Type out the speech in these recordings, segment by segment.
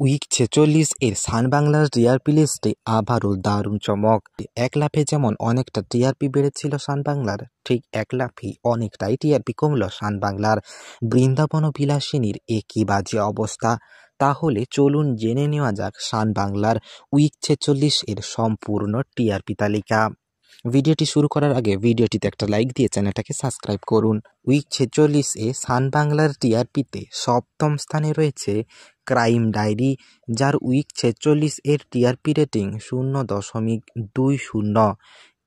Week ৪৬ এর সান বাংলার TRP লিস্টে আবারও দারুণ চমক। এক লাফে যেমন অনেকটা টিআরপি বেড়েছিল সান বাংলার, ঠিক এক লাফে অনেকটাই টিআরপি কমল সান বাংলার। বৃন্দাবন বিলাসিনীর একই বাজে অবস্থা। তাহলে চলুন জেনে নেওয়া যাক সান বাংলার উইক ৪৬ এর সম্পূর্ণ টিআরপি তালিকা। ভিডিওটি শুরু করার আগে ভিডিওটিতে একটা লাইক দিয়ে চ্যানেলটাকে সাবস্ক্রাইব করুন। উইক ৪৬ এ সান বাংলার টিআরপিতে সপ্তম স্থানে রয়েছে ক্রাইম ডায়েরি, যার উইক ৪৬ এর টিআরপি রেটিং 0.20।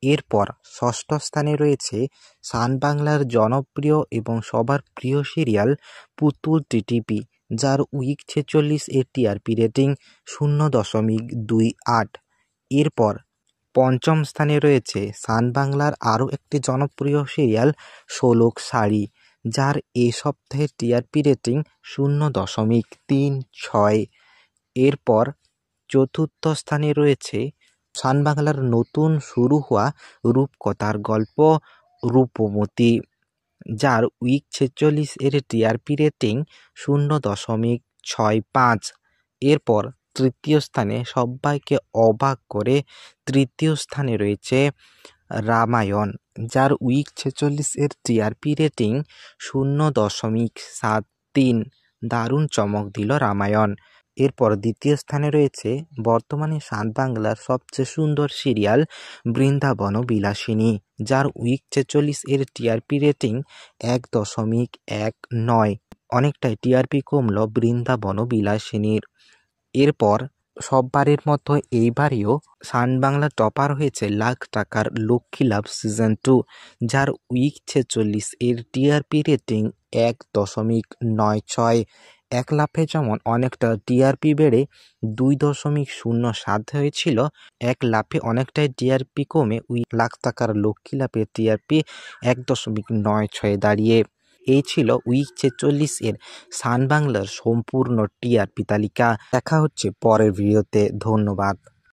এরপর ষষ্ঠ স্থানে রয়েছে সান বাংলার জনপ্রিয় এবং সবার প্রিয় সিরিয়াল পুতুল টিটিপি, যার উইক ৪৬ এর টিআরপি রেটিং 0.28। এরপর পঞ্চম স্থানে রয়েছে সান বাংলার আরও একটি জনপ্রিয় সিরিয়াল শোলক শাড়ি, যার এ সপ্তাহের টিআরপি রেটিং 0.36। এরপর চতুর্থ স্থানে রয়েছে সান বাংলার নতুন শুরু হওয়া রূপকথার গল্প রূপমতী, যার উইক ৪৬ এর টিআরপি রেটিং 0.65। এরপর তৃতীয় স্থানে সবাইকে অবাক করে তৃতীয় স্থানে রয়েছে রামায়ণ, যার উইক ৪৬ এর টিআরপি রেটিং 0.73। দারুণ চমক দিল রামায়ণ। এরপর দ্বিতীয় স্থানে রয়েছে বর্তমানে সান বাংলার সবচেয়ে সুন্দর সিরিয়াল বৃন্দাবন বিলাসিনী, যার উইক ৪৬ এর টিআরপি রেটিং 1.19। অনেকটাই টিআরপি কমল বৃন্দাবন বিলাসিনীর। এরপর সববারের মতো এইবারেও সান বাংলা টপার হয়েছে লাখ টাকার লক্ষ্মী লাভ সিজন 2, যার উইক ৪৬ এর টিআরপি রেটিং 1.96। এক লাফে যেমন অনেকটা টিআরপি বেড়ে 2.07 হয়েছিল, এক লাফে অনেকটাই টিআরপি কমে লাখ টাকার লক্ষ্মী লাভের টিআরপি 1.96 দাঁড়িয়ে। এই ছিল উইক ৪৬ এর সান বাংলার সম্পূর্ণ টিআরপি তালিকা। দেখা হচ্ছে পরের ভিডিওতে। ধন্যবাদ।